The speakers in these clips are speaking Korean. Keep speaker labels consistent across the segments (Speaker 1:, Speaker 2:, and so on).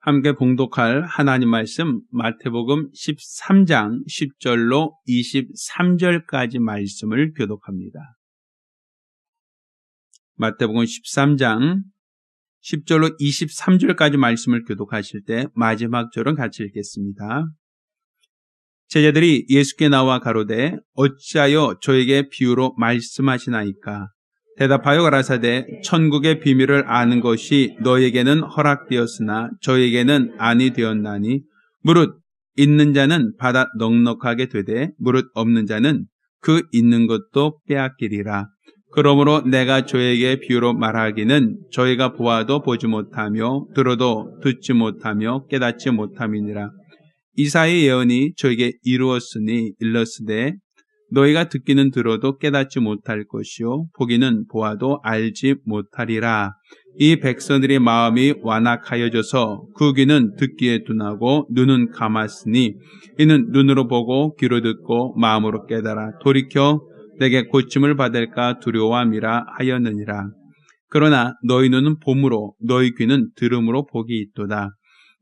Speaker 1: 함께 봉독할 하나님 말씀 마태복음 13장 10절로 23절까지 말씀을 교독합니다. 마태복음 13장 10절로 23절까지 말씀을 교독하실 때 마지막 절은 같이 읽겠습니다. 제자들이 예수께 나와 가로되 어찌하여 저에게 비유로 말씀하시나이까? 대답하여 가라사대 천국의 비밀을 아는 것이 너에게는 허락되었으나 저에게는 아니 되었나니 무릇 있는 자는 받아 넉넉하게 되되 무릇 없는 자는 그 있는 것도 빼앗기리라. 그러므로 내가 저에게 비유로 말하기는 저희가 보아도 보지 못하며 들어도 듣지 못하며 깨닫지 못함이니라. 이사야의 예언이 저에게 이루었으니 일렀으되 너희가 듣기는 들어도 깨닫지 못할 것이요 보기는 보아도 알지 못하리라. 이 백성들의 마음이 완악하여져서 그 귀는 듣기에 둔하고 눈은 감았으니 이는 눈으로 보고 귀로 듣고 마음으로 깨달아 돌이켜 내게 고침을 받을까 두려워함이라 하였느니라. 그러나 너희 눈은 봄으로 너희 귀는 들음으로 복이 있도다.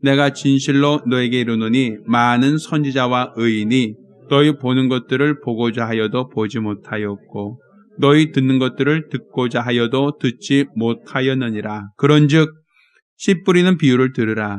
Speaker 1: 내가 진실로 너에게 이르노니 많은 선지자와 의인이 너희 보는 것들을 보고자 하여도 보지 못하였고 너희 듣는 것들을 듣고자 하여도 듣지 못하였느니라. 그런즉 씨 뿌리는 비유를 들으라.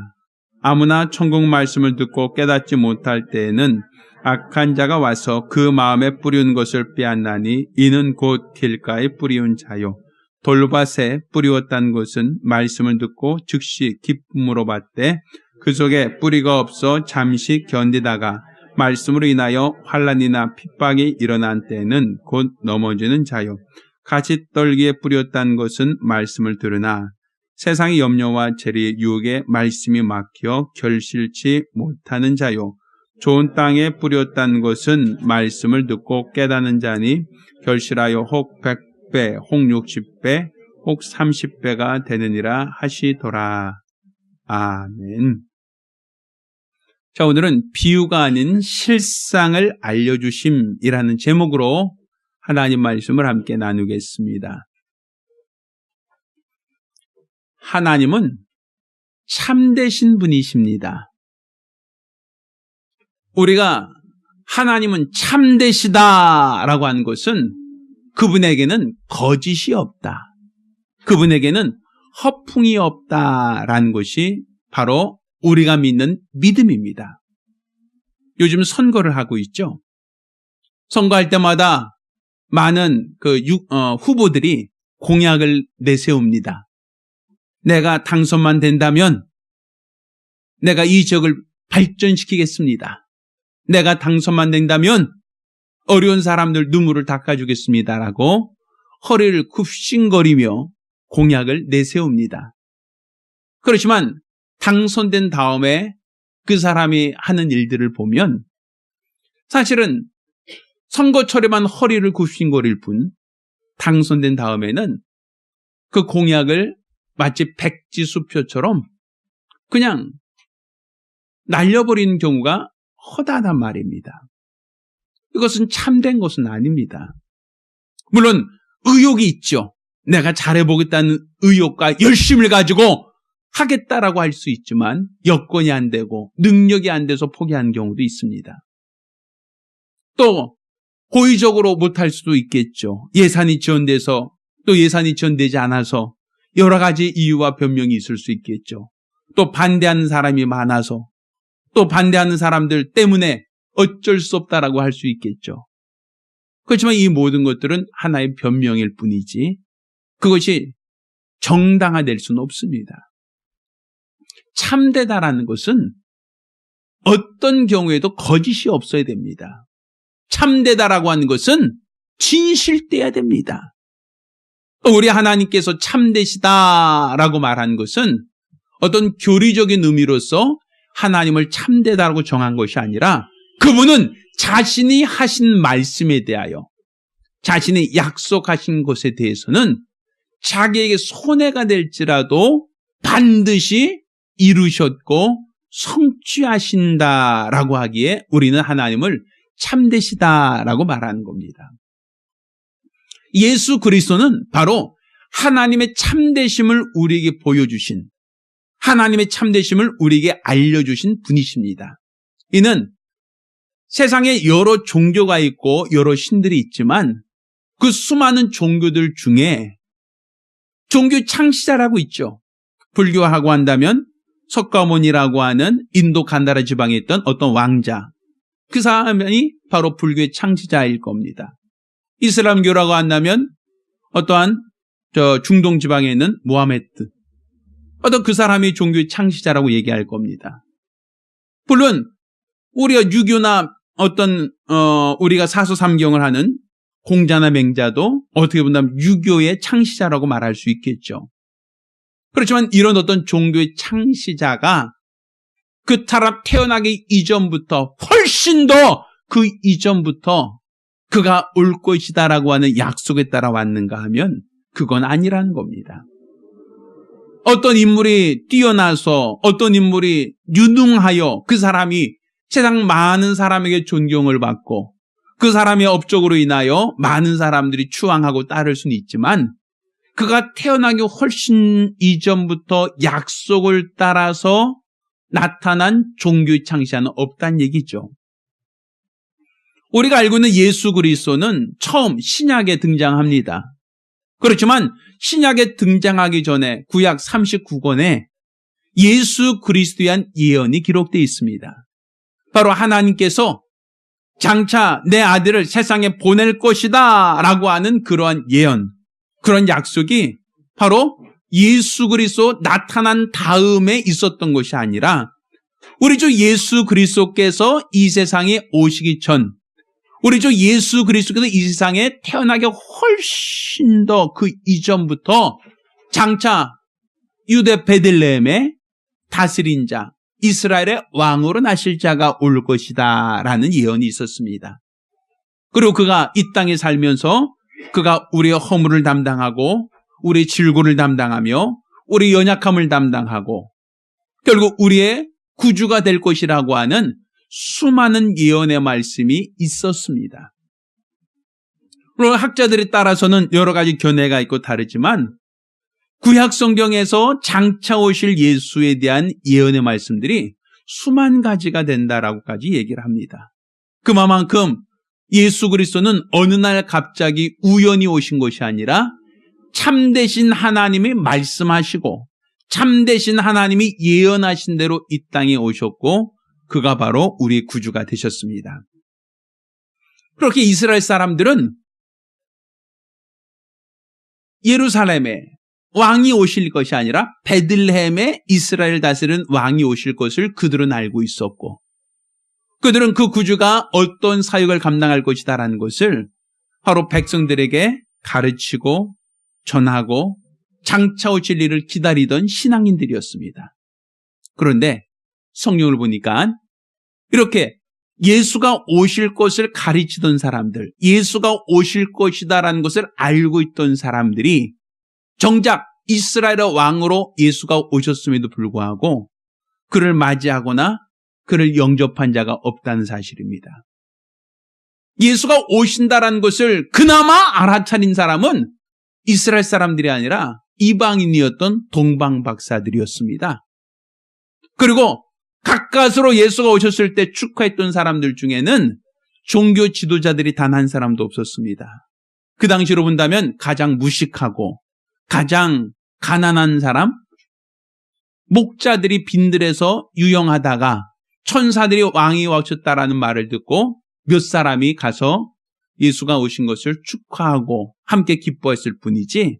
Speaker 1: 아무나 천국 말씀을 듣고 깨닫지 못할 때에는 악한 자가 와서 그 마음에 뿌리운 것을 빼앗나니 이는 곧 길가에 뿌리운 자요. 돌밭에 뿌리웠다는 것은 말씀을 듣고 즉시 기쁨으로 받되 그 속에 뿌리가 없어 잠시 견디다가 말씀으로 인하여 환난이나 핍박이 일어난 때에는 곧 넘어지는 자요. 가시떨기에 뿌렸다는 것은 말씀을 들으나 세상의 염려와 재리의 유혹에 말씀이 막혀 결실치 못하는 자요. 좋은 땅에 뿌렸다는 것은 말씀을 듣고 깨닫는 자니 결실하여 혹 100배, 혹 60배, 혹 30배가 되느니라 하시더라. 아멘. 자, 오늘은 비유가 아닌 실상을 알려주심이라는 제목으로 하나님 말씀을 함께 나누겠습니다. 하나님은 참되신 분이십니다. 우리가 하나님은 참되시다라고 한 것은 그분에게는 거짓이 없다. 그분에게는 허풍이 없다라는 것이 바로 우리가 믿는 믿음입니다. 요즘 선거를 하고 있죠. 선거할 때마다 많은 후보들이 공약을 내세웁니다. 내가 당선만 된다면 내가 이 지역을 발전시키겠습니다. 내가 당선만 된다면 어려운 사람들 눈물을 닦아주겠습니다라고 허리를 굽신거리며 공약을 내세웁니다. 그렇지만 당선된 다음에 그 사람이 하는 일들을 보면 사실은 선거철에만 허리를 굽신거릴 뿐 당선된 다음에는 그 공약을 마치 백지수표처럼 그냥 날려버리는 경우가 허다하단 말입니다. 이것은 참된 것은 아닙니다. 물론 의욕이 있죠. 내가 잘해보겠다는 의욕과 열심을 가지고 하겠다라고 할 수 있지만 여건이 안 되고 능력이 안 돼서 포기하는 경우도 있습니다. 또 고의적으로 못할 수도 있겠죠. 예산이 지원돼서 또 예산이 지원되지 않아서 여러 가지 이유와 변명이 있을 수 있겠죠. 또 반대하는 사람이 많아서 또 반대하는 사람들 때문에 어쩔 수 없다라고 할 수 있겠죠. 그렇지만 이 모든 것들은 하나의 변명일 뿐이지 그것이 정당화될 수는 없습니다. 참되다라는 것은 어떤 경우에도 거짓이 없어야 됩니다. 참되다라고 하는 것은 진실돼야 됩니다. 우리 하나님께서 참되시다라고 말한 것은 어떤 교리적인 의미로서 하나님을 참되다라고 정한 것이 아니라 그분은 자신이 하신 말씀에 대하여 자신이 약속하신 것에 대해서는 자기에게 손해가 될지라도 반드시 이루셨고 성취하신다라고 하기에 우리는 하나님을 참되시다라고 말하는 겁니다. 예수 그리스도는 바로 하나님의 참되심을 우리에게 보여주신 하나님의 참되심을 우리에게 알려주신 분이십니다. 이는 세상에 여러 종교가 있고 여러 신들이 있지만 그 수많은 종교들 중에 종교 창시자라고 있죠. 불교하고 한다면 석가모니라고 하는 인도 간다라 지방에 있던 어떤 왕자, 그 사람이 바로 불교의 창시자일 겁니다. 이슬람교라고 한다면 어떠한 중동 지방에 있는 무하메드, 어떤 그 사람이 종교의 창시자라고 얘기할 겁니다. 물론 우리가 유교나 어떤 우리가 사서삼경을 하는 공자나 맹자도 어떻게 본다면 유교의 창시자라고 말할 수 있겠죠. 그렇지만 이런 어떤 종교의 창시자가 그 사람 태어나기 이전부터 훨씬 더 그 이전부터 그가 올 것이다라고 하는 약속에 따라 왔는가 하면 그건 아니라는 겁니다. 어떤 인물이 뛰어나서 어떤 인물이 유능하여 그 사람이 세상 많은 사람에게 존경을 받고 그 사람의 업적으로 인하여 많은 사람들이 추앙하고 따를 수는 있지만 그가 태어나기 훨씬 이전부터 약속을 따라서 나타난 종교의 창시자는 없다는 얘기죠. 우리가 알고 있는 예수 그리스도는 처음 신약에 등장합니다. 그렇지만 신약에 등장하기 전에 구약 39권에 예수 그리스도에 대한 예언이 기록되어 있습니다. 바로 하나님께서 장차 내 아들을 세상에 보낼 것이다 라고 하는 그러한 예언, 그런 약속이 바로 예수 그리스도 나타난 다음에 있었던 것이 아니라 우리 주 예수 그리스도께서 이 세상에 오시기 전, 우리 주 예수 그리스도께서 이 세상에 태어나기 훨씬 더 그 이전부터 장차 유대 베들레헴의 다스린 자, 이스라엘의 왕으로 나실 자가 올 것이다 라는 예언이 있었습니다. 그리고 그가 이 땅에 살면서 그가 우리의 허물을 담당하고 우리의 질고를 담당하며 우리의 연약함을 담당하고 결국 우리의 구주가 될 것이라고 하는 수많은 예언의 말씀이 있었습니다. 물론 학자들에 따라서는 여러 가지 견해가 있고 다르지만 구약 성경에서 장차 오실 예수에 대한 예언의 말씀들이 수만 가지가 된다라고까지 얘기를 합니다. 그만큼 예수 그리스도는 어느 날 갑자기 우연히 오신 것이 아니라 참되신 하나님이 말씀하시고 참되신 하나님이 예언하신 대로 이 땅에 오셨고 그가 바로 우리의 구주가 되셨습니다. 그렇게 이스라엘 사람들은 예루살렘에 왕이 오실 것이 아니라 베들레헴에 이스라엘 다스리는 왕이 오실 것을 그들은 알고 있었고 그들은 그 구주가 어떤 사역을 감당할 것이다라는 것을 바로 백성들에게 가르치고 전하고 장차 오실 일을 기다리던 신앙인들이었습니다. 그런데 성경을 보니까 이렇게 예수가 오실 것을 가르치던 사람들, 예수가 오실 것이다라는 것을 알고 있던 사람들이 정작 이스라엘의 왕으로 예수가 오셨음에도 불구하고 그를 맞이하거나 그를 영접한 자가 없다는 사실입니다. 예수가 오신다라는 것을 그나마 알아차린 사람은 이스라엘 사람들이 아니라 이방인이었던 동방박사들이었습니다. 그리고 가까스로 예수가 오셨을 때 축하했던 사람들 중에는 종교 지도자들이 단 한 사람도 없었습니다. 그 당시로 본다면 가장 무식하고 가장 가난한 사람, 목자들이 빈들에서 유영하다가 천사들이 왕이 오셨다라는 말을 듣고 몇 사람이 가서 예수가 오신 것을 축하하고 함께 기뻐했을 뿐이지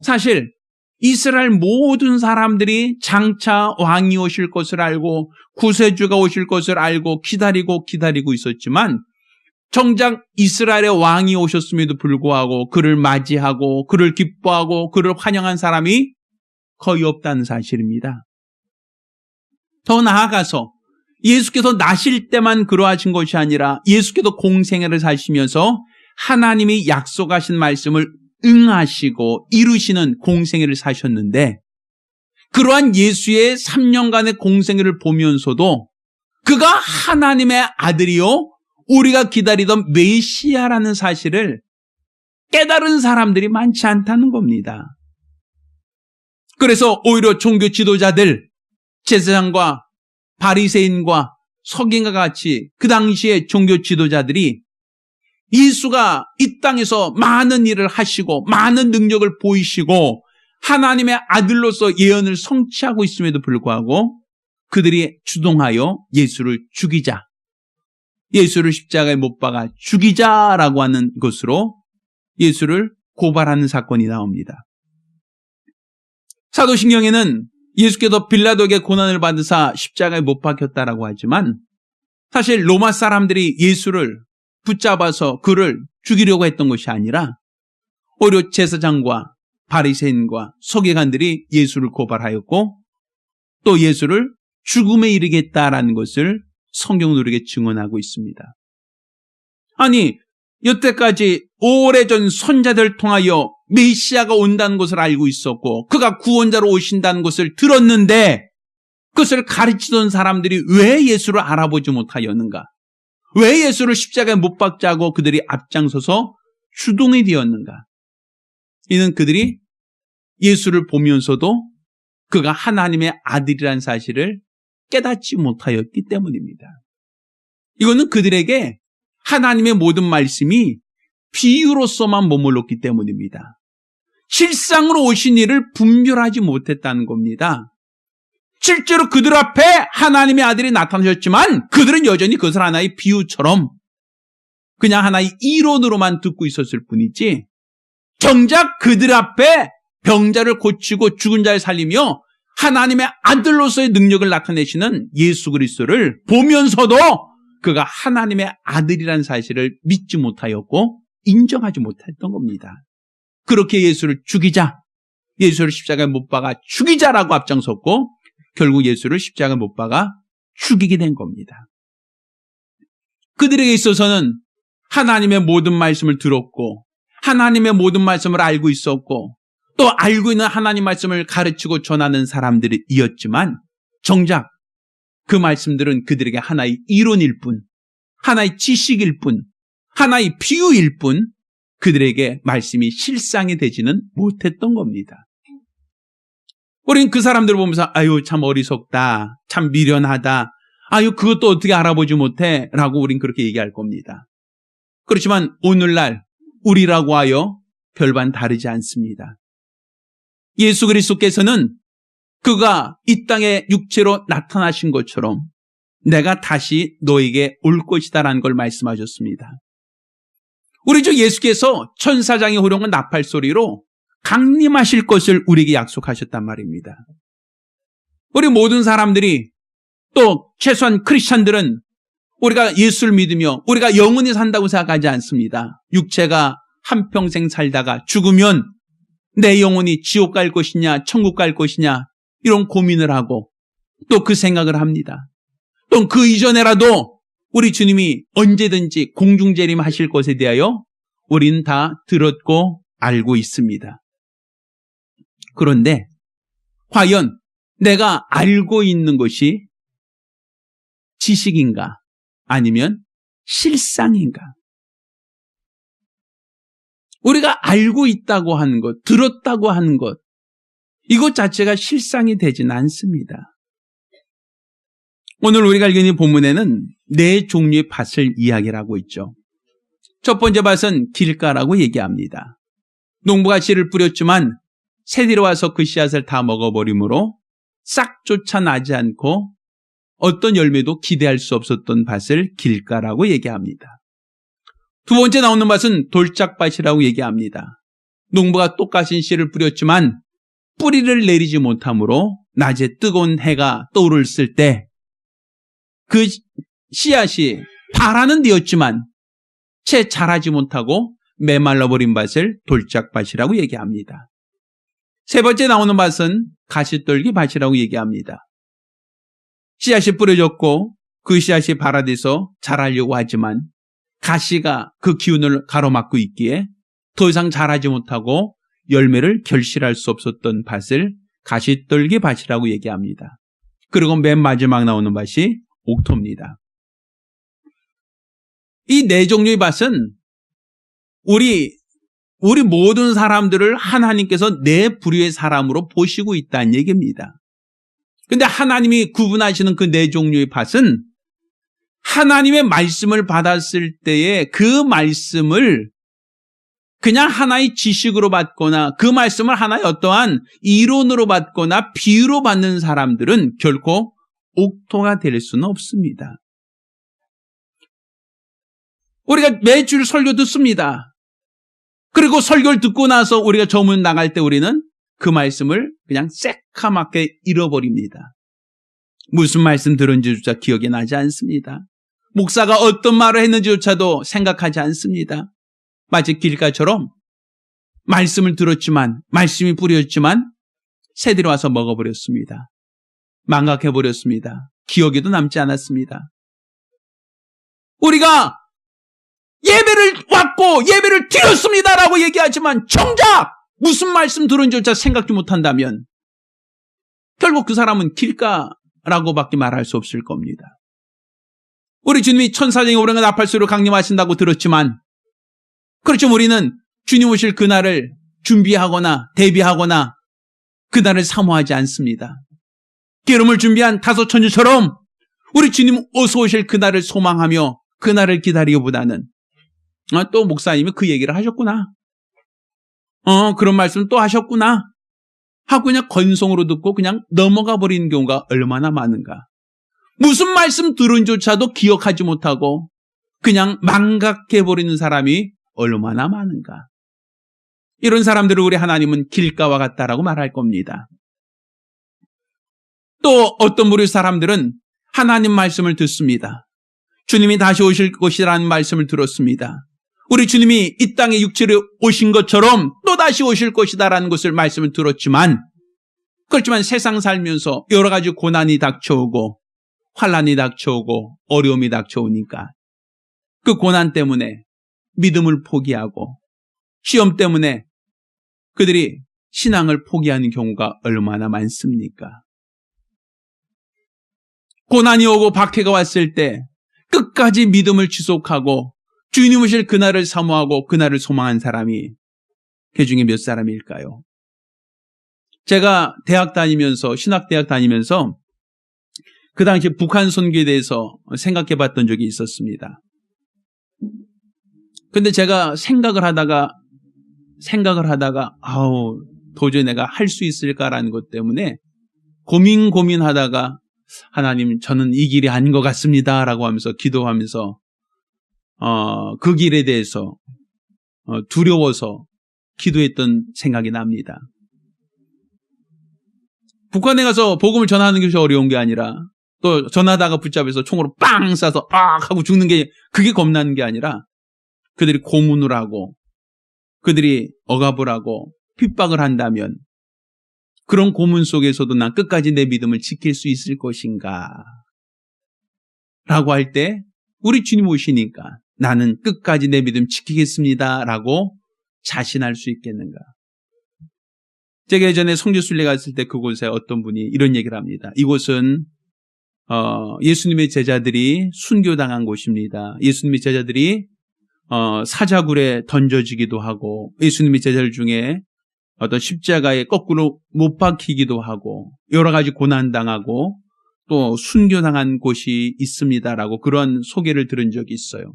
Speaker 1: 사실 이스라엘 모든 사람들이 장차 왕이 오실 것을 알고 구세주가 오실 것을 알고 기다리고 있었지만 정작 이스라엘의 왕이 오셨음에도 불구하고 그를 맞이하고 그를 기뻐하고 그를 환영한 사람이 거의 없다는 사실입니다. 더 나아가서 예수께서 나실 때만 그러하신 것이 아니라 예수께서 공생애를 사시면서 하나님이 약속하신 말씀을 응하시고 이루시는 공생애를 사셨는데 그러한 예수의 3년간의 공생애를 보면서도 그가 하나님의 아들이요 우리가 기다리던 메시아라는 사실을 깨달은 사람들이 많지 않다는 겁니다. 그래서 오히려 종교 지도자들, 제사장과 바리새인과 서기관과 같이 그 당시의 종교 지도자들이 예수가 이 땅에서 많은 일을 하시고 많은 능력을 보이시고 하나님의 아들로서 예언을 성취하고 있음에도 불구하고 그들이 주동하여 예수를 죽이자, 예수를 십자가에 못 박아 죽이자라고 하는 것으로 예수를 고발하는 사건이 나옵니다. 사도신경에는 예수께서 빌라도에게 고난을 받으사 십자가에 못 박혔다라고 하지만 사실 로마 사람들이 예수를 붙잡아서 그를 죽이려고 했던 것이 아니라 오히려 제사장과 바리새인과 서기관들이 예수를 고발하였고 또 예수를 죽음에 이르겠다라는 것을 성경은 우리에게 증언하고 있습니다. 아니, 여태까지 오래전 선자들 통하여 메시아가 온다는 것을 알고 있었고 그가 구원자로 오신다는 것을 들었는데 그것을 가르치던 사람들이 왜 예수를 알아보지 못하였는가? 왜 예수를 십자가에 못 박자고 그들이 앞장서서 주동이 되었는가? 이는 그들이 예수를 보면서도 그가 하나님의 아들이라는 사실을 깨닫지 못하였기 때문입니다. 이거는 그들에게 하나님의 모든 말씀이 비유로서만 머물렀기 때문입니다. 실상으로 오신 이를 분별하지 못했다는 겁니다. 실제로 그들 앞에 하나님의 아들이 나타나셨지만 그들은 여전히 그것을 하나의 비유처럼 그냥 하나의 이론으로만 듣고 있었을 뿐이지 정작 그들 앞에 병자를 고치고 죽은 자를 살리며 하나님의 아들로서의 능력을 나타내시는 예수 그리스도를 보면서도 그가 하나님의 아들이라는 사실을 믿지 못하였고 인정하지 못했던 겁니다. 그렇게 예수를 죽이자, 예수를 십자가에 못 박아 죽이자라고 앞장섰고 결국 예수를 십자가에 못 박아 죽이게 된 겁니다. 그들에게 있어서는 하나님의 모든 말씀을 들었고 하나님의 모든 말씀을 알고 있었고 또 알고 있는 하나님 말씀을 가르치고 전하는 사람들이었지만 정작 그 말씀들은 그들에게 하나의 이론일 뿐, 하나의 지식일 뿐, 하나의 비유일 뿐 그들에게 말씀이 실상이 되지는 못했던 겁니다. 우린 그 사람들을 보면서 아유 참 어리석다, 참 미련하다, 아유 그것도 어떻게 알아보지 못해 라고 우린 그렇게 얘기할 겁니다. 그렇지만 오늘날 우리라고 하여 별반 다르지 않습니다. 예수 그리스도께서는 그가 이 땅에 육체로 나타나신 것처럼 내가 다시 너에게 올 것이다라는 걸 말씀하셨습니다. 우리 주 예수께서 천사장의 호령과 나팔 소리로 강림하실 것을 우리에게 약속하셨단 말입니다. 우리 모든 사람들이 또 최소한 크리스찬들은 우리가 예수를 믿으며 우리가 영원히 산다고 생각하지 않습니다. 육체가 한평생 살다가 죽으면 내 영혼이 지옥 갈 것이냐 천국 갈 것이냐 이런 고민을 하고 또 그 생각을 합니다. 또 그 이전에라도 우리 주님이 언제든지 공중재림하실 것에 대하여 우리는 다 들었고 알고 있습니다. 그런데 과연 내가 알고 있는 것이 지식인가 아니면 실상인가? 우리가 알고 있다고 하는 것, 들었다고 하는 것, 이것 자체가 실상이 되지는 않습니다. 오늘 우리가 읽은 이 본문에는 네 종류의 밭을 이야기를 하고 있죠. 첫 번째 밭은 길가라고 얘기합니다. 농부가 씨를 뿌렸지만 새들이 와서 그 씨앗을 다 먹어버리므로 싹조차 나지 않고 어떤 열매도 기대할 수 없었던 밭을 길가라고 얘기합니다. 두 번째 나오는 밭은 돌짝밭이라고 얘기합니다. 농부가 똑같은 씨를 뿌렸지만 뿌리를 내리지 못하므로 낮에 뜨거운 해가 떠오르실 때 그 씨앗이 바라는 되었지만 채 자라지 못하고 메말라버린 밭을 돌짝밭이라고 얘기합니다. 세 번째 나오는 밭은 가시떨기 밭이라고 얘기합니다. 씨앗이 뿌려졌고 그 씨앗이 발아돼서 자라려고 하지만 가시가 그 기운을 가로막고 있기에 더 이상 자라지 못하고 열매를 결실할 수 없었던 밭을 가시떨기 밭이라고 얘기합니다. 그리고 맨 마지막 나오는 밭이 옥토입니다. 이 네 종류의 밭은 우리 모든 사람들을 하나님께서 네 부류의 사람으로 보시고 있다는 얘기입니다. 근데 하나님이 구분하시는 그 네 종류의 밭은 하나님의 말씀을 받았을 때에 그 말씀을 그냥 하나의 지식으로 받거나 그 말씀을 하나의 어떠한 이론으로 받거나 비유로 받는 사람들은 결코 옥토가 될 수는 없습니다. 우리가 매주 설교 듣습니다. 그리고 설교를 듣고 나서 우리가 저문 나갈 때 우리는 그 말씀을 그냥 새카맣게 잃어버립니다. 무슨 말씀 들은지조차 기억이 나지 않습니다. 목사가 어떤 말을 했는지조차도 생각하지 않습니다. 마치 길가처럼 말씀을 들었지만 말씀이 뿌렸지만 새들이 와서 먹어버렸습니다. 망각해버렸습니다. 기억에도 남지 않았습니다. 우리가 예배를 왔고 예배를 드렸습니다라고 얘기하지만 정작 무슨 말씀 들은지조차 생각도 못한다면 결국 그 사람은 길가라고밖에 말할 수 없을 겁니다. 우리 주님이 천사장이 오랜 나팔소리로 강림하신다고 들었지만 그렇죠. 우리는 주님 오실 그날을 준비하거나 대비하거나 그날을 사모하지 않습니다. 기름을 준비한 다섯 천주처럼 우리 주님 어서 오실 그날을 소망하며 그날을 기다리기보다는 또 목사님이 그 얘기를 하셨구나. 그런 말씀 또 하셨구나. 하고 그냥 건성으로 듣고 그냥 넘어가 버리는 경우가 얼마나 많은가. 무슨 말씀 들은조차도 기억하지 못하고 그냥 망각해버리는 사람이 얼마나 많은가. 이런 사람들을 우리 하나님은 길가와 같다라고 말할 겁니다. 또 어떤 부류의 사람들은 하나님 말씀을 듣습니다. 주님이 다시 오실 것이라는 말씀을 들었습니다. 우리 주님이 이 땅에 육체로 오신 것처럼 또 다시 오실 것이다라는 것을 말씀을 들었지만 그렇지만 세상 살면서 여러 가지 고난이 닥쳐오고 환난이 닥쳐오고 어려움이 닥쳐오니까 그 고난 때문에 믿음을 포기하고 시험 때문에 그들이 신앙을 포기하는 경우가 얼마나 많습니까? 고난이 오고 박해가 왔을 때 끝까지 믿음을 지속하고 주님 오실 그날을 사모하고 그날을 소망한 사람이 그 중에 몇 사람일까요? 제가 대학 다니면서 신학대학 다니면서 그 당시 북한 선교에 대해서 생각해 봤던 적이 있었습니다. 근데 제가 생각을 하다가 도저히 내가 할 수 있을까라는 것 때문에 고민하다가 하나님 저는 이 길이 아닌 것 같습니다 라고 하면서 기도하면서 그 길에 대해서 두려워서 기도했던 생각이 납니다. 북한에 가서 복음을 전하는 것이 어려운 게 아니라 또 전하다가 붙잡아서 총으로 빵 쏴서 하고 죽는 게 그게 겁나는 게 아니라 그들이 고문을 하고 그들이 억압을 하고 핍박을 한다면 그런 고문 속에서도 난 끝까지 내 믿음을 지킬 수 있을 것인가 라고 할 때 우리 주님 오시니까 나는 끝까지 내 믿음 지키겠습니다 라고 자신할 수 있겠는가. 제가 예전에 성지순례 갔을 때 그곳에 어떤 분이 이런 얘기를 합니다. 이곳은 예수님의 제자들이 순교당한 곳입니다. 예수님의 제자들이 사자굴에 던져지기도 하고 예수님의 제자들 중에 어떤 십자가에 거꾸로 못 박히기도 하고 여러 가지 고난당하고 또 순교당한 곳이 있습니다라고 그런 소개를 들은 적이 있어요.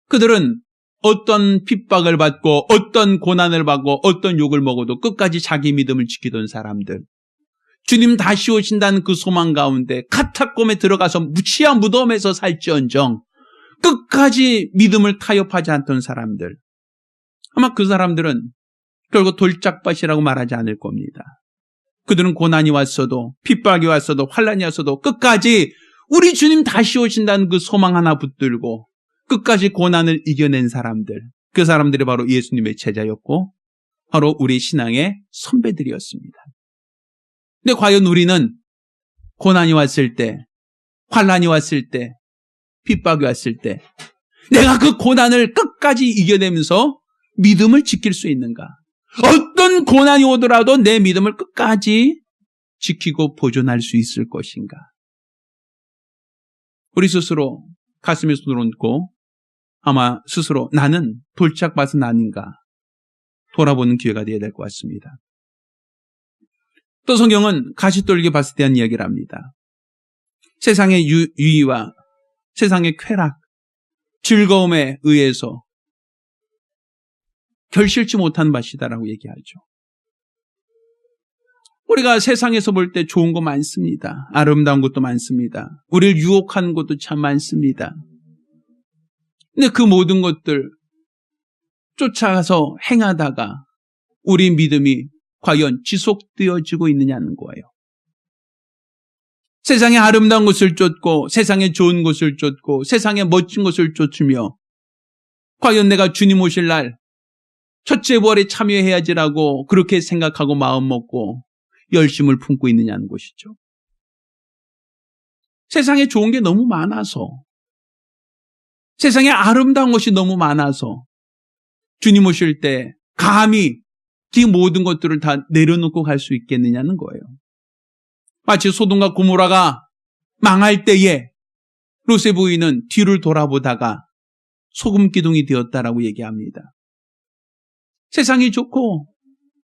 Speaker 1: 그들은 어떤 핍박을 받고 어떤 고난을 받고 어떤 욕을 먹어도 끝까지 자기 믿음을 지키던 사람들, 주님 다시 오신다는 그 소망 가운데 카타콤에 들어가서 무치한 무덤에서 살지언정 끝까지 믿음을 타협하지 않던 사람들, 아마 그 사람들은 결국 돌짝밭이라고 말하지 않을 겁니다. 그들은 고난이 왔어도 핍박이 왔어도 환난이 왔어도 끝까지 우리 주님 다시 오신다는 그 소망 하나 붙들고 끝까지 고난을 이겨낸 사람들, 그 사람들이 바로 예수님의 제자였고 바로 우리 신앙의 선배들이었습니다. 근데 과연 우리는 고난이 왔을 때, 환난이 왔을 때, 핍박이 왔을 때 내가 그 고난을 끝까지 이겨내면서 믿음을 지킬 수 있는가? 어떤 고난이 오더라도 내 믿음을 끝까지 지키고 보존할 수 있을 것인가? 우리 스스로 가슴에 손을 얹고 아마 스스로 나는 돌짝밭은 아닌가 돌아보는 기회가 되어야 될 것 같습니다. 또 성경은 가시돌기밭에 대한 이야기를 합니다. 세상의 유의와 세상의 쾌락, 즐거움에 의해서 결실치 못한 밭이다라고 얘기하죠. 우리가 세상에서 볼 때 좋은 거 많습니다. 아름다운 것도 많습니다. 우리를 유혹하는 것도 참 많습니다. 근데 그 모든 것들 쫓아가서 행하다가 우리 믿음이 과연 지속되어지고 있느냐는 거예요. 세상의 아름다운 것을 쫓고 세상의 좋은 것을 쫓고 세상의 멋진 것을 쫓으며 과연 내가 주님 오실 날 첫째 부활에 참여해야지라고 그렇게 생각하고 마음 먹고 열심을 품고 있느냐는 것이죠. 세상에 좋은 게 너무 많아서, 세상에 아름다운 것이 너무 많아서 주님 오실 때 감히 그 모든 것들을 다 내려놓고 갈 수 있겠느냐는 거예요. 마치 소돔과 고모라가 망할 때에 롯의 부인은 뒤를 돌아보다가 소금 기둥이 되었다라고 얘기합니다. 세상이 좋고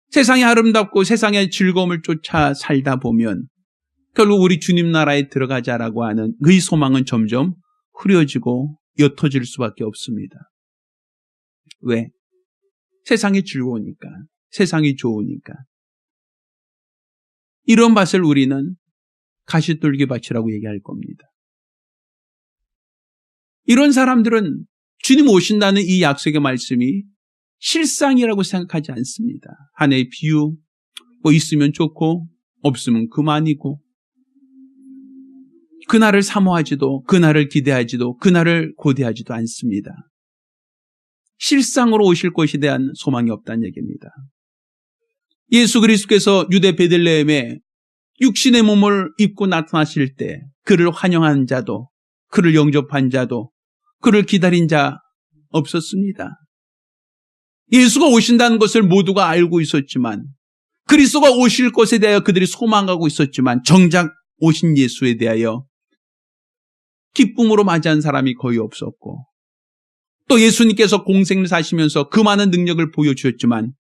Speaker 1: 세상이 아름답고 세상의 즐거움을 쫓아 살다 보면 결국 우리 주님 나라에 들어가자라고 하는 그 소망은 점점 흐려지고 옅어질 수밖에 없습니다. 왜? 세상이 즐거우니까, 세상이 좋으니까. 이런 밭을 우리는 가시돌기 밭이라고 얘기할 겁니다. 이런 사람들은 주님 오신다는 이 약속의 말씀이 실상이라고 생각하지 않습니다. 하나의 비유, 뭐 있으면 좋고 없으면 그만이고, 그날을 사모하지도 그날을 기대하지도 그날을 고대하지도 않습니다. 실상으로 오실 것에 대한 소망이 없다는 얘기입니다. 예수 그리스도께서 유대 베들레헴에 육신의 몸을 입고 나타나실 때 그를 환영한 자도 그를 영접한 자도 그를 기다린 자 없었습니다. 예수가 오신다는 것을 모두가 알고 있었지만, 그리스도가 오실 것에 대하여 그들이 소망하고 있었지만 정작 오신 예수에 대하여 기쁨으로 맞이한 사람이 거의 없었고, 또 예수님께서 공생을 사시면서 그 많은 능력을 보여주셨지만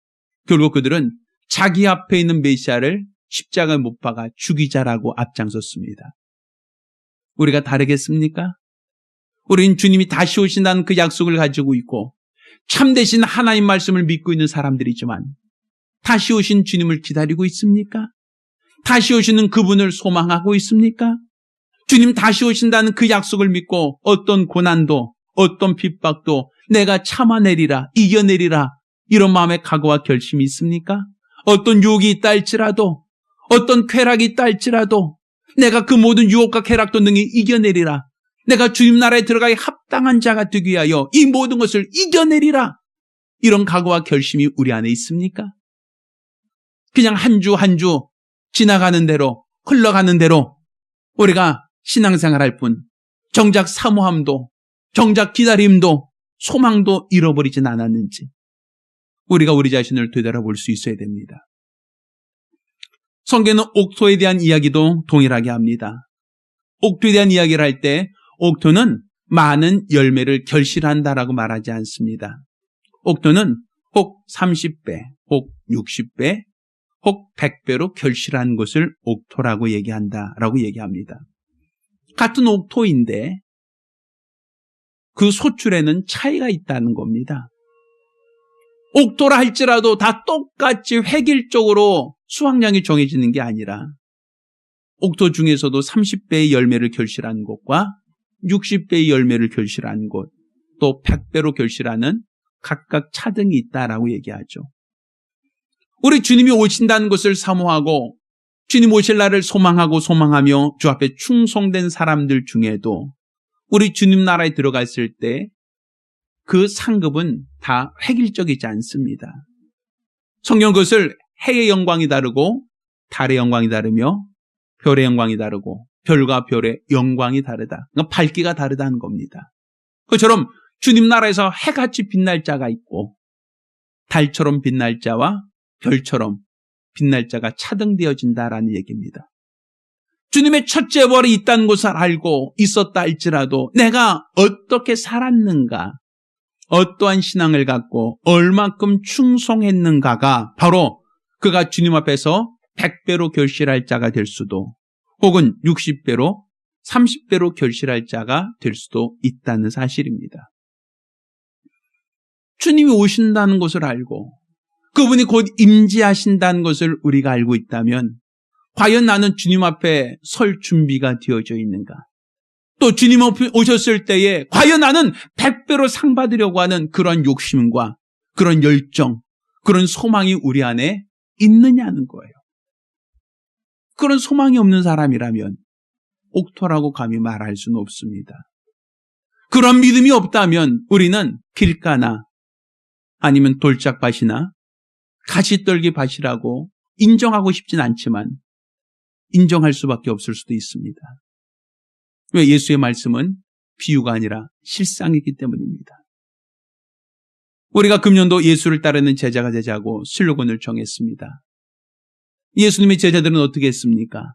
Speaker 1: 결국 그들은 자기 앞에 있는 메시아를 십자가에 못 박아 죽이자라고 앞장섰습니다. 우리가 다르겠습니까? 우리는 주님이 다시 오신다는 그 약속을 가지고 있고 참되신 하나님 말씀을 믿고 있는 사람들이지만 다시 오신 주님을 기다리고 있습니까? 다시 오시는 그분을 소망하고 있습니까? 주님 다시 오신다는 그 약속을 믿고 어떤 고난도 어떤 핍박도 내가 참아내리라, 이겨내리라, 이런 마음의 각오와 결심이 있습니까? 어떤 유혹이 있다 할지라도, 어떤 쾌락이 있다 할지라도 내가 그 모든 유혹과 쾌락도 능히 이겨내리라, 내가 주님 나라에 들어가기 합당한 자가 되기 위하여 이 모든 것을 이겨내리라, 이런 각오와 결심이 우리 안에 있습니까? 그냥 한 주 한 주 지나가는 대로, 흘러가는 대로 우리가 신앙생활할 뿐 정작 사모함도, 정작 기다림도, 소망도 잃어버리진 않았는지 우리가 우리 자신을 되돌아볼 수 있어야 됩니다. 성경은 옥토에 대한 이야기도 동일하게 합니다. 옥토에 대한 이야기를 할 때 옥토는 많은 열매를 결실한다라고 말하지 않습니다. 옥토는 혹 30배, 혹 60배, 혹 100배로 결실한 것을 옥토라고 얘기한다라고 얘기합니다. 같은 옥토인데 그 소출에는 차이가 있다는 겁니다. 옥토라 할지라도 다 똑같이 획일적으로 수확량이 정해지는 게 아니라 옥토 중에서도 30배의 열매를 결실한 곳과 60배의 열매를 결실한 곳, 또 100배로 결실하는 각각 차등이 있다라고 얘기하죠. 우리 주님이 오신다는 것을 사모하고 주님 오실 날을 소망하고 소망하며 주 앞에 충성된 사람들 중에도 우리 주님 나라에 들어갔을 때 그 상급은 다 획일적이지 않습니다. 성경 그것을 해의 영광이 다르고 달의 영광이 다르며 별의 영광이 다르고 별과 별의 영광이 다르다. 그러니까 밝기가 다르다는 겁니다. 그처럼 주님 나라에서 해같이 빛날 자가 있고 달처럼 빛날 자와 별처럼 빛날 자가 차등되어진다라는 얘기입니다. 주님의 첫째 부활이 있다는 것을 알고 있었다 할지라도 내가 어떻게 살았는가, 어떠한 신앙을 갖고 얼만큼 충성했는가가 바로 그가 주님 앞에서 100배로 결실할 자가 될 수도, 혹은 60배로 30배로 결실할 자가 될 수도 있다는 사실입니다. 주님이 오신다는 것을 알고 그분이 곧 임재하신다는 것을 우리가 알고 있다면 과연 나는 주님 앞에 설 준비가 되어져 있는가? 또 주님 앞에 오셨을 때에 과연 나는 100배로 상 받으려고 하는 그런 욕심과 그런 열정, 그런 소망이 우리 안에 있느냐는 거예요. 그런 소망이 없는 사람이라면 옥토라고 감히 말할 수는 없습니다. 그런 믿음이 없다면 우리는 길가나 아니면 돌짝밭이나 가시떨기 밭이라고 인정하고 싶진 않지만 인정할 수밖에 없을 수도 있습니다. 왜? 예수의 말씀은 비유가 아니라 실상이기 때문입니다. 우리가 금년도 예수를 따르는 제자가 되자고 슬로건을 정했습니다. 예수님의 제자들은 어떻게 했습니까?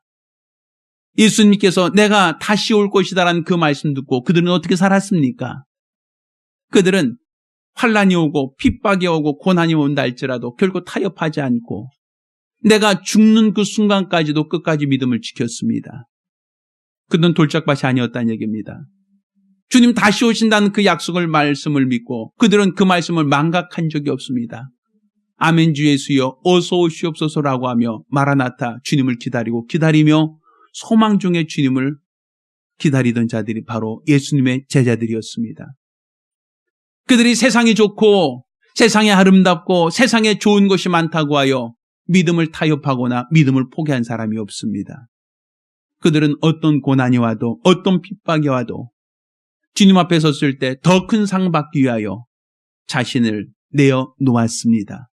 Speaker 1: 예수님께서 내가 다시 올 것이다라는 그 말씀 듣고 그들은 어떻게 살았습니까? 그들은 환난이 오고 핍박이 오고 고난이 온다 할지라도 결코 타협하지 않고 내가 죽는 그 순간까지도 끝까지 믿음을 지켰습니다. 그들은 돌짝밭이 아니었다는 얘기입니다. 주님 다시 오신다는 그 약속을 말씀을 믿고 그들은 그 말씀을 망각한 적이 없습니다. 아멘 주 예수여 어서 오시옵소서라고 하며 마라나타 주님을 기다리며 소망 중에 주님을 기다리던 자들이 바로 예수님의 제자들이었습니다. 그들이 세상이 좋고 세상이 아름답고 세상에 좋은 것이 많다고 하여 믿음을 타협하거나 믿음을 포기한 사람이 없습니다. 그들은 어떤 고난이 와도 어떤 핍박이 와도 주님 앞에 섰을 때 더 큰 상 받기 위하여 자신을 내어 놓았습니다.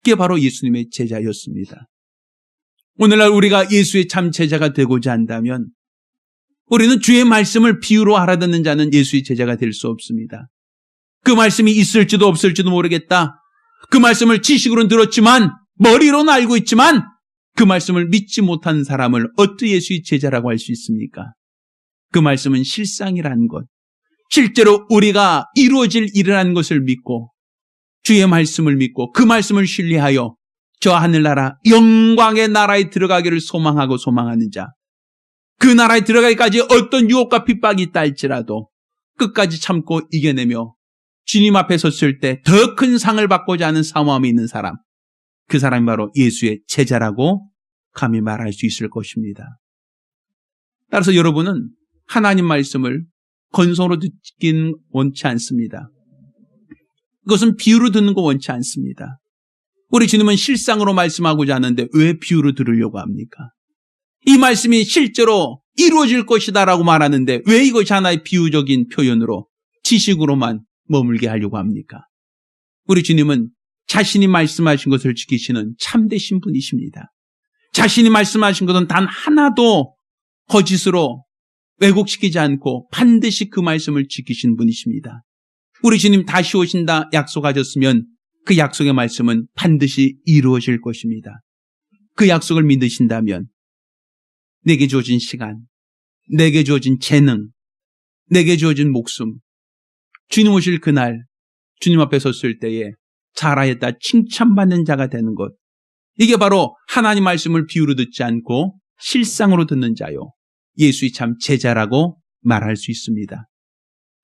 Speaker 1: 그게 바로 예수님의 제자였습니다. 오늘날 우리가 예수의 참 제자가 되고자 한다면 우리는 주의 말씀을 비유로 알아듣는 자는 예수의 제자가 될 수 없습니다. 그 말씀이 있을지도 없을지도 모르겠다. 그 말씀을 지식으로는 들었지만 머리로는 알고 있지만 그 말씀을 믿지 못하는 사람을 어떻게 예수의 제자라고 할 수 있습니까? 그 말씀은 실상이라는 것, 실제로 우리가 이루어질 일이라는 것을 믿고 주의 말씀을 믿고 그 말씀을 신뢰하여 저 하늘나라 영광의 나라에 들어가기를 소망하고 소망하는 자, 그 나라에 들어가기까지 어떤 유혹과 핍박이 있다 할지라도 끝까지 참고 이겨내며 주님 앞에 섰을 때 더 큰 상을 받고자 하는 사모함이 있는 사람, 그 사람이 바로 예수의 제자라고 감히 말할 수 있을 것입니다. 따라서 여러분은 하나님 말씀을 건성으로 듣기는 원치 않습니다. 그것은 비유로 듣는 거 원치 않습니다. 우리 주님은 실상으로 말씀하고자 하는데 왜 비유로 들으려고 합니까? 이 말씀이 실제로 이루어질 것이다라고 말하는데 왜 이것이 하나의 비유적인 표현으로 지식으로만 머물게 하려고 합니까? 우리 주님은 자신이 말씀하신 것을 지키시는 참되신 분이십니다. 자신이 말씀하신 것은 단 하나도 거짓으로 왜곡시키지 않고 반드시 그 말씀을 지키신 분이십니다. 우리 주님 다시 오신다 약속하셨으면 그 약속의 말씀은 반드시 이루어질 것입니다. 그 약속을 믿으신다면 내게 주어진 시간, 내게 주어진 재능, 내게 주어진 목숨, 주님 오실 그날 주님 앞에 섰을 때에 잘하였다 칭찬받는 자가 되는 것, 이게 바로 하나님 말씀을 비유로 듣지 않고 실상으로 듣는 자요, 예수의 참 제자라고 말할 수 있습니다.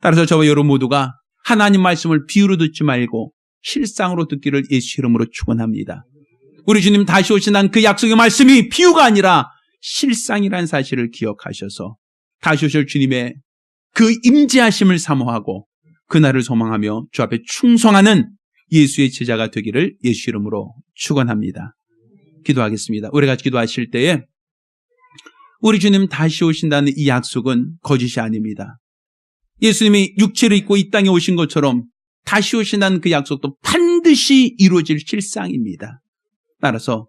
Speaker 1: 따라서 저와 여러분 모두가 하나님 말씀을 비유로 듣지 말고 실상으로 듣기를 예수 이름으로 축원합니다. 우리 주님 다시 오신다는 그 약속의 말씀이 비유가 아니라 실상이라는 사실을 기억하셔서 다시 오실 주님의 그 임재하심을 사모하고 그날을 소망하며 주 앞에 충성하는 예수의 제자가 되기를 예수 이름으로 축원합니다. 기도하겠습니다. 우리 같이 기도하실 때에 우리 주님 다시 오신다는 이 약속은 거짓이 아닙니다. 예수님이 육체를 입고 이 땅에 오신 것처럼 다시 오신다는 그 약속도 반드시 이루어질 실상입니다. 따라서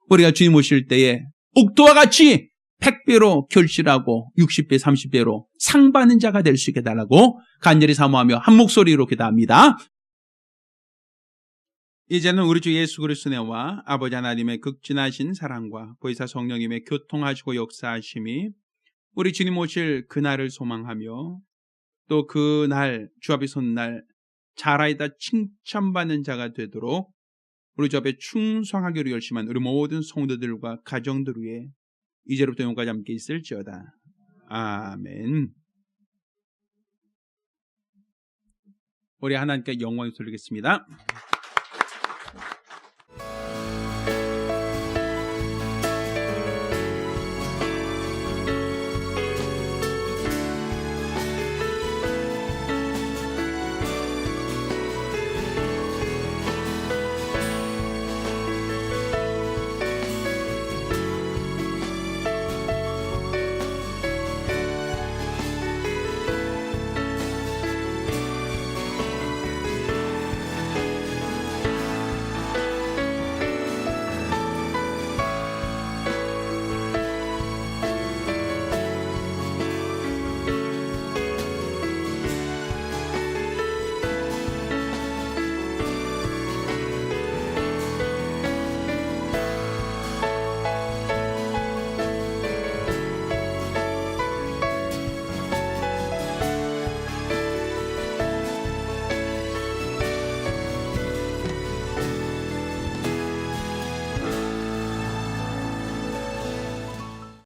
Speaker 1: 우리가 주님 오실 때에 옥토와 같이 100배로 결실하고 60배, 30배로 상 받는 자가 될 수 있게 해달라고 간절히 사모하며 한 목소리로 기도합니다. 이제는 우리 주 예수 그리스도의 은혜와 아버지 하나님의 극진하신 사랑과 보혜사 성령님의 교통하시고 역사하심이 우리 주님 오실 그날을 소망하며 또 그날 주 앞에 선 날 잘하였다 칭찬받는 자가 되도록 우리 주 앞에 충성하기로 열심한 우리 모든 성도들과 가정들 위에 이제부터 영원까지 함께 있을지어다. 아멘. 우리 하나님께 영광을 돌리겠습니다.